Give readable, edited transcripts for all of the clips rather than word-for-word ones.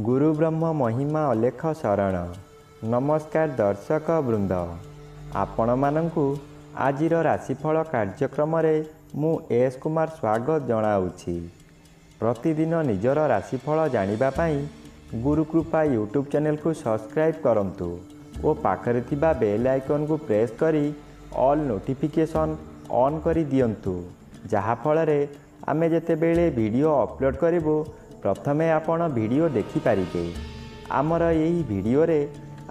गुरु ब्रह्म महिमा अलेख शरण। नमस्कार दर्शक वृंद, आपण मानंकु आजिर राशिफल कार्यक्रम मु एस कुमार स्वागत जनाऊँगी। प्रतिदिन निजर राशिफल जानिबा पाई गुरुकृपा यूट्यूब चैनल को सब्सक्राइब करंतु और पाखरे थिबा बेल आइकन को प्रेस करी ऑल नोटिफिकेशन ऑन करी दियंतु, जहा फलरे आमे जेतेबेले वीडियो अपलोड करिवो प्रथमे आपण वीडियो देखि पारिबे। आमर एही वीडियो रे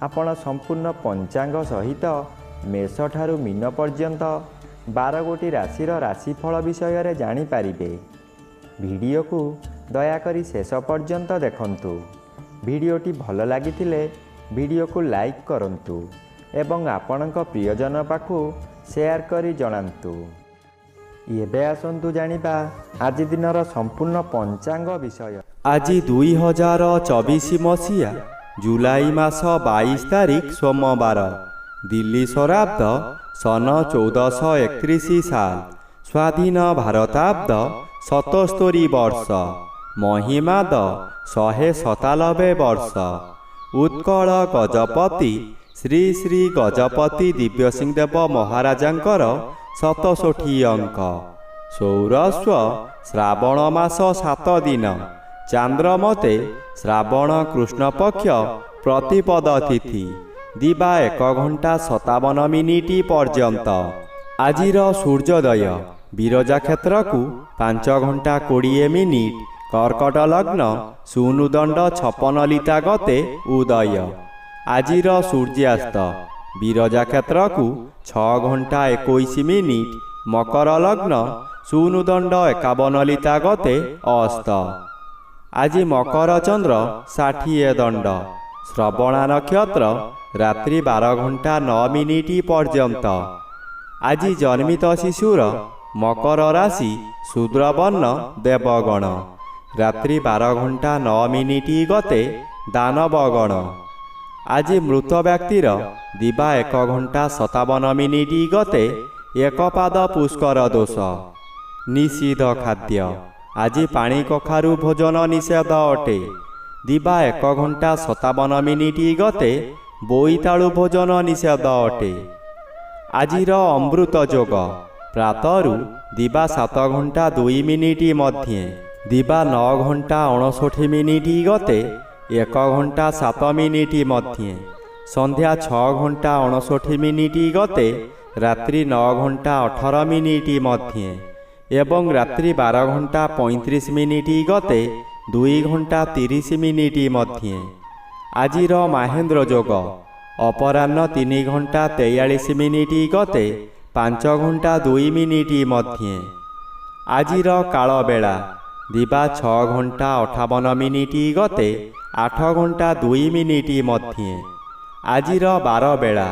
आपण संपूर्ण पंचांग सहित मेष ठारू मीन पर्यंत 12 गोटी राशिर राशिफल विषय रे जानि पारिबे। वीडियो को दयाकरी शेष पर्यंत देखंतु। वीडियोटी भल लागिथिले वीडियो को लाइक करंतु एवं आपणक प्रियजन पाखु शेयर करी जणांतु। एबे आसंतु जानिबा आज दिनर संपूर्ण पंचांग विषय। आज 2024 मसीहा जुलाई मास 22 तारिख सोमवार, दिल्ली शराब्द सन 1431 साल, स्वाधीन भारताब्द 77 वर्ष, महिमाद 197 वर्ष। उत्कल गजपति श्री श्री गजपति दिव्यसिंहदेव महाराजांकर 67 अंक। सौरस्व श्रावण मास 7 दिन, चांद्रमते श्रावण कृष्ण पक्ष प्रतिपद तिथि, दिबा 1 घंटा 57 मिनिट पर्यंत। आजिर सूर्योदय विरजा क्षेत्र को 5 घंटा 20 मिनिट, कर्कट लग्न सुनुदंड 56 लिता गते उदय। आजिर सूर्यास्त विरजा क्षेत्र को 6 घंटा 21 मिनिट, मकर लग्न सुनुदंड 51 लिता गते अस्त। आज मकर चंद्र 60 दंड, श्रवणा नक्षत्र रात्रि 12 घंटा 9 मिनिट पर्यंत। आज जन्मित शिशुर मकर राशि शूद्रवर्ण देवगण, रात्रि 12 घंटा 9 मिनिट गते दानवगण। आज मृत व्यक्तिर दिबा 1 घंटा 57 मिनिट गते एकपाद पुष्कर दोष। निषिद्ध खाद्य आज पानी कखारू भोजन निषेध अटे, दिबा 1 घंटा 57 मिनिट गते बोईतालु भोजन निषेध अटे। आजिर अमृत जोग प्रातरु दिबा 7 घंटा 2 मिनिट मध्ये, दिबा 9 घंटा 59 मिनिट गते 1 घंटा 7 मिनिट मध्ये, संध्या 6 घंटा 59 मिनिट गते रात्रि 9 घंटा 18 मिनिट मध्ये एवं रात्रि 12 घंटा 35 मिनिट गते 2 घंटा 30 मिनिट मध्ये। आजिर महेंद्र जोग अपराह्न 3 घंटा 43 मिनिट गते 5 घंटा 2 मिनिट मध्ये। आजिर काल बेला दिबा 6 घंटा 58 मिनिट गते 8 घंटा 2 मिनिट मध्ये। आजिर 12 बेला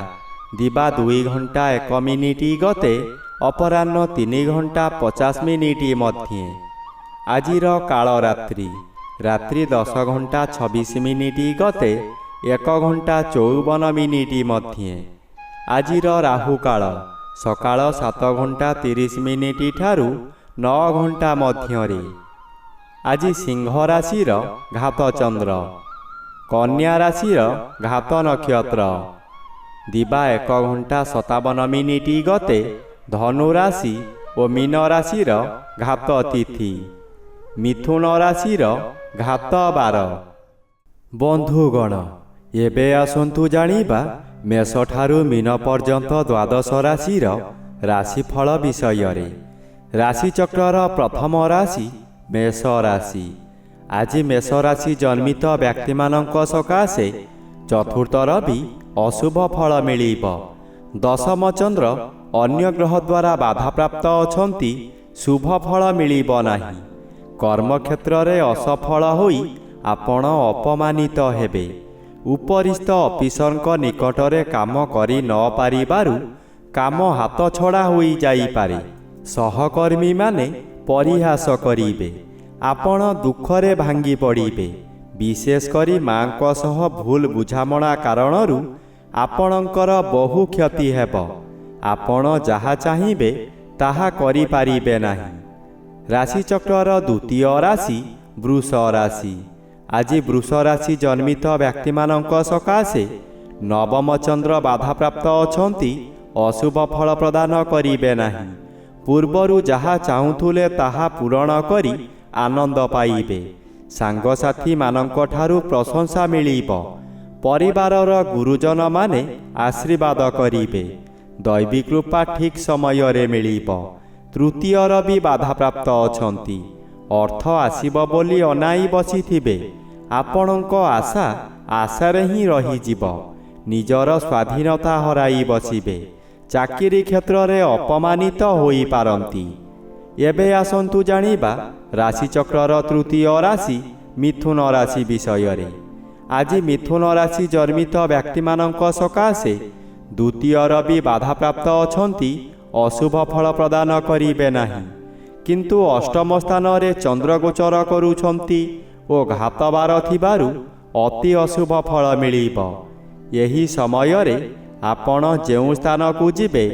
दिबा 2 घंटा 1 मिनिट गते अपराह्न 3 घंटा 50 मिनिट मध्ये। आजिर काल रात्रि रात्रि 10 घंटा 26 मिनिट गते 1 घंटा 54 मिनिट मध्ये। आजिर राहु काल सकाळ 7 घंटा 30 मिनिट ठारू 9 घंटा मध्यरे। आज सिंह राशिर घात चंद्र, कन्या राशिर घात नक्षत्र, दिबा 1 घंटा 57 मिनिट गते धनु राशि और मीन राशिर घात तिथि, मिथुन राशिर घात 12। बंधुगण एबे आसंतु जानिबा मेष ठारू मीन पर्यंत 12 राशिर राशिफल विषय रे। राशि चक्रर प्रथम राशि मेष राशि। आज मेष राशि जन्मित व्यक्ति मानक सकाशे चतुर्थ रवि अशुभ फल मिलिब। दशम चंद्र अन्य ग्रह द्वारा बाधा प्राप्त अछंती, शुभ फल मिलिब नाही। कर्म क्षेत्र रे असफल होई आपण अपमानित हेबे। उपरिस्थ ऑफिसरक निकट रे काम करी न पारिबारु काम हाथ छड़ा होई जाई पारे। सहकर्मी माने परिहास करिबे, आपण दुखरे भांगी पड़िबे। विशेष करी मां को सह भूल बुझामणा कारणरू आपणकर बहु क्षति हेब। आपण जहा चाहिबे ताहा करि पारिबे नाही। राशि चक्रर द्वितीय राशि वृष राशि। ଆଜି ବୃଷ ରାଶି ଜନ୍ମିତ ବ୍ୟକ୍ତିମାନଙ୍କ ସକାଶେ ନବମ ଚନ୍ଦ୍ର ବାଧାପ୍ରାପ୍ତ ଅଛନ୍ତି। ଅଶୁଭ ଫଳ ପ୍ରଦାନ କରିବେ ନାହିଁ। ପୂର୍ବରୁ ଯାହା ଚାହୁଁଥିଲେ ତାହା ପୂରଣ କରି ଆନନ୍ଦ ପାଇବେ। ସାଙ୍ଗସାଥୀମାନଙ୍କଠାରୁ ପ୍ରଶଂସା ମିଳିବ। ପରିବାରର ଗୁରୁଜନମାନେ ଆଶୀର୍ବାଦ କରିବେ। ଦୈବୀ କୃପା ଠିକ୍ ସମୟରେ ମିଳିବ। ତୃତୀୟର ବି ବାଧାପ୍ରାପ୍ତ ଅଛନ୍ତି। ଅର୍ଥ ଆସିବ ବୋଲି ଅନାଇ ବସିଥିବେ। ଆପଣଙ୍କ ଆଶା ଆଶାରେ ହିଁ ରହିଯିବ। ନିଜର ସ୍ୱାଧୀନତା ହରାଇ ବସିବେ। ଚାକିରି କ୍ଷେତ୍ରରେ ଅପମାନିତ ହୋଇପାରନ୍ତି। ଏବେ ଆସନ୍ତୁ ଜାଣିବା ରାଶିଚକ୍ରର ତୃତୀୟ ରାଶି ମିଥୁନ ରାଶି ବିଷୟରେ। ଆଜି ମିଥୁନ ରାଶି ଜନ୍ମିତ ବ୍ୟକ୍ତିମାନଙ୍କ ସକାଶେ ଦ୍ୱିତୀୟର ବି ବାଧାପ୍ରାପ୍ତ ଅଛନ୍ତି। ଅଶୁଭ ଫଳ ପ୍ରଦାନ କରିବେ ନାହିଁ। କିନ୍ତୁ ଅଷ୍ଟମ ସ୍ଥାନରେ ଚନ୍ଦ୍ର ଗୋଚର କରୁଛନ୍ତି ଓ ଘାତବାର ଥିବାରୁ ଅତି ଅଶୁଭ ଫଳ ମିଳିବ। ଏହି ସମୟରେ ଆପଣ ଯେଉଁ ସ୍ଥାନକୁ ଯିବେ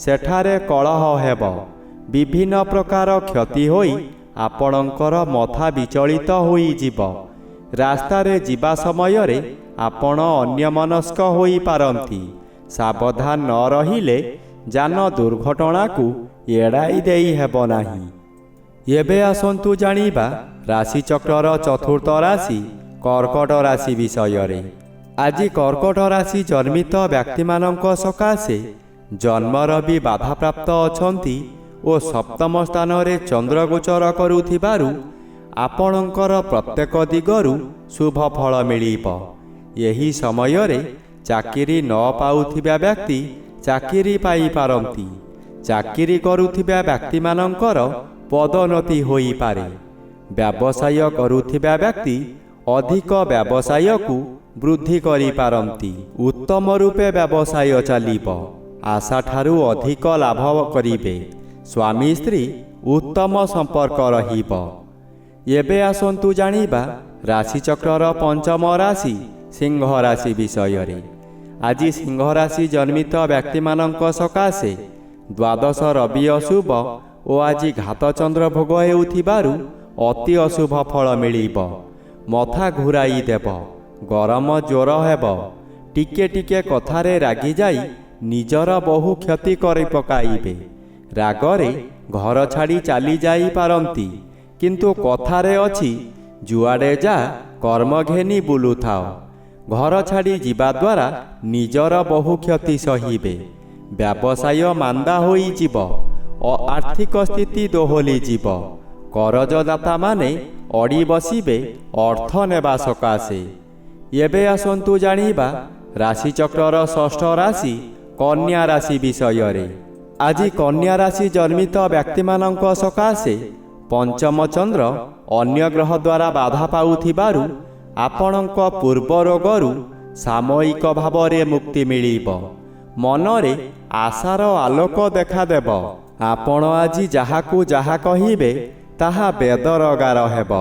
ସେଠାରେ କଳହ ହେବ। ବିଭିନ୍ନ ପ୍ରକାର କ୍ଷତି ହୋଇ ଆପଣଙ୍କର ମଥା ବିଚଳିତ ହୋଇଯିବ। ରାସ୍ତାରେ ଯିବା ସମୟରେ ଆପଣ ଅନ୍ୟମନସ୍କ ହୋଇପାରନ୍ତି। ସାବଧାନ ନ ରହିଲେ ଯାନ ଦୁର୍ଘଟଣାକୁ ଏଡ଼ାଇ ଦେଇ ହେବ ନାହିଁ। ଏବେ ଆସନ୍ତୁ ଜାଣିବା ରାଶିଚକ୍ରର ଚତୁର୍ଥ ରାଶି କର୍କଟ ରାଶି ବିଷୟରେ। ଆଜି କର୍କଟ ରାଶି ଜନ୍ମିତ ବ୍ୟକ୍ତିମାନଙ୍କ ସକାଶେ ଜନ୍ମର ବି ବାଧାପ୍ରାପ୍ତ ଅଛନ୍ତି ଓ ସପ୍ତମ ସ୍ଥାନରେ ଚନ୍ଦ୍ର ଗୋଚର କରୁଥିବାରୁ ଆପଣଙ୍କର ପ୍ରତ୍ୟେକ ଦିଗରୁ ଶୁଭ ଫଳ ମିଳିବ। ଏହି ସମୟରେ ଚାକିରି ନ ପାଉଥିବା ବ୍ୟକ୍ତି ଚାକିରି ପାଇପାରନ୍ତି। ଚାକିରି କରୁଥିବା ବ୍ୟକ୍ତିମାନଙ୍କର ପଦୋନ୍ନତି ହୋଇପାରେ। ବ୍ୟବସାୟ କରୁଥିବା ବ୍ୟକ୍ତି ଅଧିକ ବ୍ୟବସାୟକୁ ବୃଦ୍ଧି କରିପାରନ୍ତି। ଉତ୍ତମ ରୂପେ ବ୍ୟବସାୟ ଚାଲିବ। ଆଶାଠାରୁ ଅଧିକ ଲାଭ କରିବେ। ସ୍ୱାମୀ ସ୍ତ୍ରୀ ଉତ୍ତମ ସମ୍ପର୍କ ରହିବ। ଏବେ ଆସନ୍ତୁ ଜାଣିବା ରାଶିଚକ୍ରର ପଞ୍ଚମ ରାଶି ସିଂହ ରାଶି ବିଷୟରେ। ଆଜି ସିଂହ ରାଶି ଜନ୍ମିତ ବ୍ୟକ୍ତିମାନଙ୍କ ସକାଶେ ଦ୍ୱାଦଶ ରବି ଅଶୁଭ ଓ ଆଜି ଘାତଚନ୍ଦ୍ର ଭୋଗ ହେଉଥିବାରୁ ଅତି ଅଶୁଭ ଫଳ ମିଳିବ। ମଥା ଘୁରାଇ ଦେବ। ଗରମ ଜ୍ୱର ହେବ। ଟିକେ ଟିକେ କଥାରେ ରାଗିଯାଇ ନିଜର ବହୁ କ୍ଷତି କରି ପକାଇବେ। ରାଗରେ ଘର ଛାଡ଼ି ଚାଲି ଯାଇପାରନ୍ତି। କିନ୍ତୁ କଥାରେ ଅଛି ଯୁଆଡ଼େ ଯା କର୍ମ ଘେନି ବୁଲୁଥାଅ। ଘର ଛାଡ଼ି ଯିବା ଦ୍ୱାରା ନିଜର ବହୁ କ୍ଷତି ସହିବେ। ବ୍ୟବସାୟ ମାନ୍ଦା ହୋଇଯିବ। ଆର୍ଥିକ ସ୍ଥିତି ଦୋହଲିଯିବ। କରଜଦାତାମାନେ ଅଡ଼ି ବସିବେ ଅର୍ଥ ନେବା ସକାଶେ। ଏବେ ଆସନ୍ତୁ ଜାଣିବା ରାଶିଚକ୍ରର ଷଷ୍ଠ ରାଶି କନ୍ୟା ରାଶି ବିଷୟରେ। ଆଜି କନ୍ୟା ରାଶି ଜନ୍ମିତ ବ୍ୟକ୍ତିମାନଙ୍କ ସକାଶେ ପଞ୍ଚମ ଚନ୍ଦ୍ର ଅନ୍ୟ ଗ୍ରହ ଦ୍ୱାରା ବାଧା ପାଉଥିବାରୁ ଆପଣଙ୍କ ପୂର୍ବ ରୋଗରୁ ସାମୟିକ ଭାବରେ ମୁକ୍ତି ମିଳିବ। ମନରେ ଆଶାର ଆଲୋକ ଦେଖାଦେବ। ଆପଣ ଆଜି ଯାହାକୁ ଯାହା କହିବେ ତାହା ବେଦରଗାର ହେବ।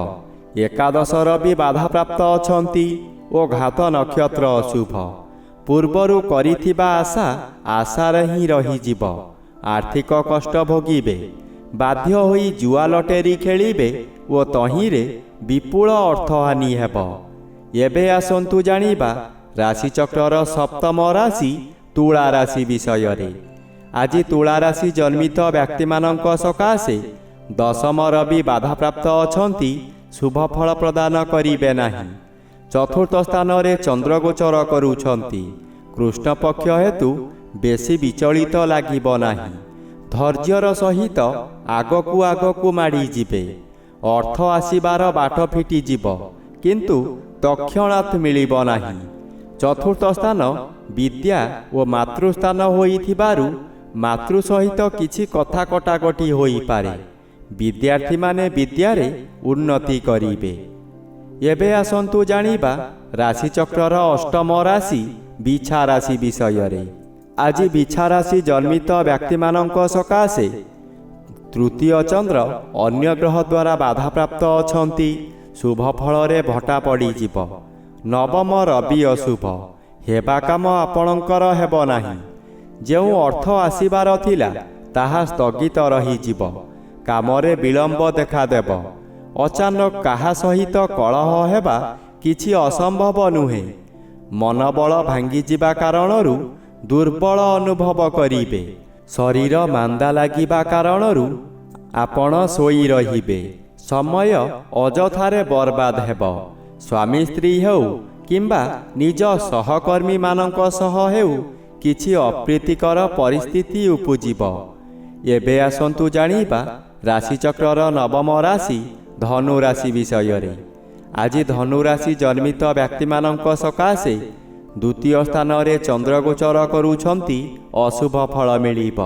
ଏକାଦଶର ବି ବାଧାପ୍ରାପ୍ତ ଅଛନ୍ତି ଓ ଘାତ ନକ୍ଷତ୍ର ଅଶୁଭ। ପୂର୍ବରୁ କରିଥିବା ଆଶା ଆଶାରେ ହିଁ ରହିଯିବ। ଆର୍ଥିକ କଷ୍ଟ ଭୋଗିବେ। ବାଧ୍ୟ ହୋଇ ଜୁଆ ଲଟେରୀ ଖେଳିବେ ଓ ତହିଁରେ ବିପୁଳ ଅର୍ଥହାନି ହେବ। ଏବେ ଆସନ୍ତୁ ଜାଣିବା ରାଶିଚକ୍ରର ସପ୍ତମ ରାଶି ତୁଳା ରାଶି ବିଷୟରେ। ଆଜି ତୁଳା ରାଶି ଜନ୍ମିତ ବ୍ୟକ୍ତିମାନଙ୍କ ସକାଶେ ଦଶମର ବି ବାଧାପ୍ରାପ୍ତ ଅଛନ୍ତି। ଶୁଭ ଫଳ ପ୍ରଦାନ କରିବେ ନାହିଁ। ଚତୁର୍ଥ ସ୍ଥାନରେ ଚନ୍ଦ୍ରଗୋଚର କରୁଛନ୍ତି। କୃଷ୍ଣପକ୍ଷ ହେତୁ ବେଶୀ ବିଚଳିତ ଲାଗିବ ନାହିଁ। ଧୈର୍ଯ୍ୟର ସହିତ ଆଗକୁ ଆଗକୁ ମାଡ଼ିଯିବେ। ଅର୍ଥ ଆସିବାର ବାଟ ଫିଟିଯିବ କିନ୍ତୁ ତକ୍ଷଣାତ୍ ମିଳିବ ନାହିଁ। ଚତୁର୍ଥ ସ୍ଥାନ ବିଦ୍ୟା ଓ ମାତୃସ୍ଥାନ ହୋଇଥିବାରୁ ମାତୃ ସହିତ କିଛି କଥା କଟାକଟି ହୋଇପାରେ। ବିଦ୍ୟାର୍ଥୀମାନେ ବିଦ୍ୟାରେ ଉନ୍ନତି କରିବେ। ଏବେ ଆସନ୍ତୁ ଜାଣିବା ରାଶିଚକ୍ରର ଅଷ୍ଟମ ରାଶି ବିଛା ରାଶି ବିଷୟରେ। ଆଜି ବିଛା ରାଶି ଜନ୍ମିତ ବ୍ୟକ୍ତିମାନଙ୍କ ସକାଶେ ତୃତୀୟ ଚନ୍ଦ୍ର ଅନ୍ୟ ଗ୍ରହ ଦ୍ୱାରା ବାଧାପ୍ରାପ୍ତ ଅଛନ୍ତି। ଶୁଭ ଫଳରେ ଭଟା ପଡ଼ିଯିବ। ନବମ ରବି ଅଶୁଭ। ହେବା କାମ ଆପଣଙ୍କର ହେବ ନାହିଁ। ଯେଉଁ ଅର୍ଥ ଆସିବାର ଥିଲା ତାହା ସ୍ଥଗିତ ରହିଯିବ। କାମରେ ବିଳମ୍ବ ଦେଖାଦେବ। ଅଚାନକ କାହା ସହିତ କଳହ ହେବା କିଛି ଅସମ୍ଭବ ନୁହେଁ। ମନବଳ ଭାଙ୍ଗିଯିବା କାରଣରୁ ଦୁର୍ବଳ ଅନୁଭବ କରିବେ। ଶରୀର ମାନ୍ଦା ଲାଗିବା କାରଣରୁ ଆପଣ ଶୋଇ ରହିବେ। ସମୟ ଅଯଥାରେ ବର୍ବାଦ ହେବ। ସ୍ୱାମୀ ସ୍ତ୍ରୀ ହେଉ କିମ୍ବା ନିଜ ସହକର୍ମୀମାନଙ୍କ ସହ ହେଉ କିଛି ଅପ୍ରୀତିକର ପରିସ୍ଥିତି ଉପୁଜିବ। ଏବେ ଆସନ୍ତୁ ଜାଣିବା ରାଶିଚକ୍ରର ନବମ ରାଶି ଧନୁ ରାଶି ବିଷୟରେ। ଆଜି ଧନୁ ରାଶି ଜନ୍ମିତ ବ୍ୟକ୍ତିମାନଙ୍କ ସକାଶେ ଦ୍ୱିତୀୟ ସ୍ଥାନରେ ଚନ୍ଦ୍ରଗୋଚର କରୁଛନ୍ତି। ଅଶୁଭ ଫଳ ମିଳିବ।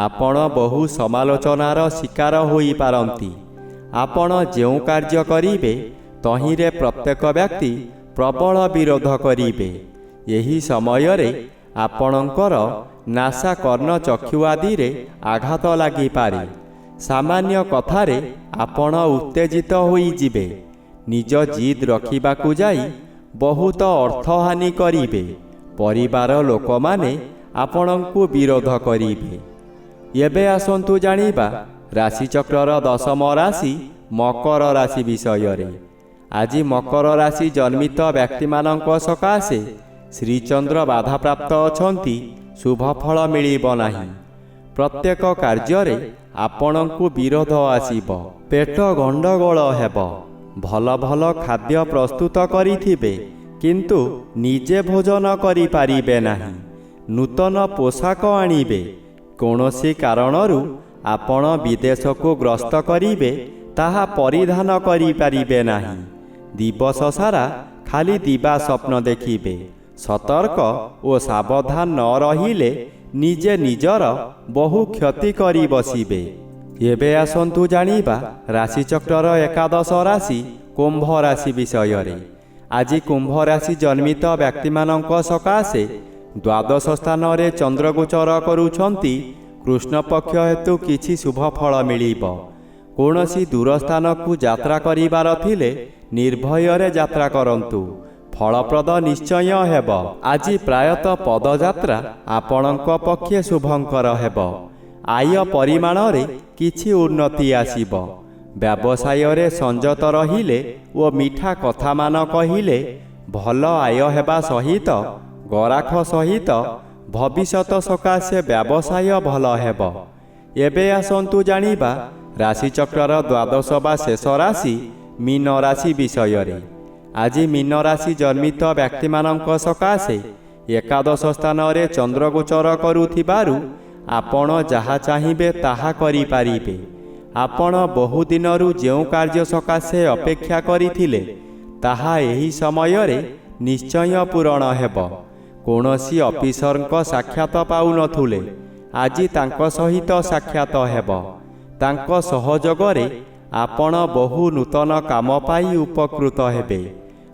ଆପଣ ବହୁ ସମାଲୋଚନାର ଶିକାର ହୋଇପାରନ୍ତି। ଆପଣ ଯେଉଁ କାର୍ଯ୍ୟ କରିବେ ତହିଁରେ ପ୍ରତ୍ୟେକ ବ୍ୟକ୍ତି ପ୍ରବଳ ବିରୋଧ କରିବେ। ଏହି ସମୟରେ ଆପଣଙ୍କର ନାସା କର୍ଣ୍ଣ ଚକ୍ଷୁ ଆଦିରେ ଆଘାତ ଲାଗିପାରେ। ସାମାନ୍ୟ କଥାରେ ଆପଣ ଉତ୍ତେଜିତ ହୋଇଯିବେ। ନିଜ ଜିଦ୍ ରଖିବାକୁ ଯାଇ ବହୁତ ଅର୍ଥହାନି କରିବେ। ପରିବାର ଲୋକମାନେ ଆପଣଙ୍କୁ ବିରୋଧ କରିବେ। ଏବେ ଆସନ୍ତୁ ଜାଣିବା ରାଶିଚକ୍ରର ଦଶମ ରାଶି ମକର ରାଶି ବିଷୟରେ। ଆଜି ମକର ରାଶି ଜନ୍ମିତ ବ୍ୟକ୍ତିମାନଙ୍କ ସକାଶେ ଶ୍ରୀଚନ୍ଦ୍ର ବାଧାପ୍ରାପ୍ତ ଅଛନ୍ତି। ଶୁଭ ଫଳ ମିଳିବ ନାହିଁ। ପ୍ରତ୍ୟେକ କାର୍ଯ୍ୟରେ ଆପଣଙ୍କୁ ବିରୋଧ ଆସିବ। ପେଟ ଗଣ୍ଡଗୋଳ ହେବ। ଭଲ ଭଲ ଖାଦ୍ୟ ପ୍ରସ୍ତୁତ କରିଥିବେ କିନ୍ତୁ ନିଜେ ଭୋଜନ କରିପାରିବେ ନାହିଁ। ନୂତନ ପୋଷାକ ଆଣିବେ। କୌଣସି କାରଣରୁ ଆପଣ ବିଦେଶକୁ ଗ୍ରସ୍ତ କରିବେ, ତାହା ପରିଧାନ କରିପାରିବେ ନାହିଁ। ଦିବସ ସାରା ଖାଲି ଦିବା ସ୍ୱପ୍ନ ଦେଖିବେ। ସତର୍କ ଓ ସାବଧାନ ନ ରହିଲେ ନିଜେ ନିଜର ବହୁ କ୍ଷତି କରି ବସିବେ। ଏବେ ଆସନ୍ତୁ ଜାଣିବା ରାଶିଚକ୍ରର ଏକାଦଶ ରାଶି କୁମ୍ଭ ରାଶି ବିଷୟରେ। ଆଜି କୁମ୍ଭ ରାଶି ଜନ୍ମିତ ବ୍ୟକ୍ତିମାନଙ୍କ ସକାଶେ ଦ୍ୱାଦଶ ସ୍ଥାନରେ ଚନ୍ଦ୍ରଗୋଚର କରୁଛନ୍ତି। କୃଷ୍ଣପକ୍ଷ ହେତୁ କିଛି ଶୁଭ ଫଳ ମିଳିବ। କୌଣସି ଦୂର ସ୍ଥାନକୁ ଯାତ୍ରା କରିବାର ଥିଲେ ନିର୍ଭୟରେ ଯାତ୍ରା କରନ୍ତୁ। ଫଳପ୍ରଦ ନିଶ୍ଚୟ ହେବ। ଆଜି ପ୍ରାୟତଃ ପଦଯାତ୍ରା ଆପଣଙ୍କ ପକ୍ଷେ ଶୁଭଙ୍କର ହେବ। ଆୟ ପରିମାଣରେ କିଛି ଉନ୍ନତି ଆସିବ। ବ୍ୟବସାୟରେ ସଂଯତ ରହିଲେ ଓ ମିଠା କଥାମାନ କହିଲେ ଭଲ ଆୟ ହେବା ସହିତ ଗରାଖ ସହିତ ଭବିଷ୍ୟତ ସକାଶେ ବ୍ୟବସାୟ ଭଲ ହେବ। ଏବେ ଆସନ୍ତୁ ଜାଣିବା ରାଶିଚକ୍ରର ଦ୍ୱାଦଶ ବା ଶେଷ ରାଶି ମୀନ ରାଶି ବିଷୟରେ। ଆଜି ମୀନ ରାଶି ଜନ୍ମିତ ବ୍ୟକ୍ତିମାନଙ୍କ ସକାଶେ ଏକାଦଶ ସ୍ଥାନରେ ଚନ୍ଦ୍ରଗୋଚର କରୁଥିବାରୁ ଆପଣ ଯାହା ଚାହିଁବେ ତାହା କରିପାରିବେ। ଆପଣ ବହୁଦିନରୁ ଯେଉଁ କାର୍ଯ୍ୟ ସକାଶେ ଅପେକ୍ଷା କରିଥିଲେ ତାହା ଏହି ସମୟରେ ନିଶ୍ଚୟ ପୂରଣ ହେବ। କୌଣସି ଅଫିସରଙ୍କ ସାକ୍ଷାତ ପାଉନଥିଲେ, ଆଜି ତାଙ୍କ ସହିତ ସାକ୍ଷାତ ହେବ। ତାଙ୍କ ସହଯୋଗରେ ଆପଣ ବହୁ ନୂତନ କାମ ପାଇ ଉପକୃତ ହେବେ।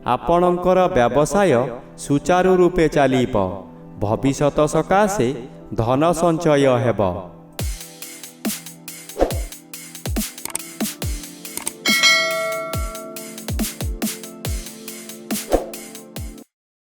ଆପଣଙ୍କର ବ୍ୟବସାୟ ସୁଚାରୁ ରୂପେ ଚାଲିବ। ଭବିଷ୍ୟତ ସକାଶେ ଧନ ସଞ୍ଚୟ ହେବ।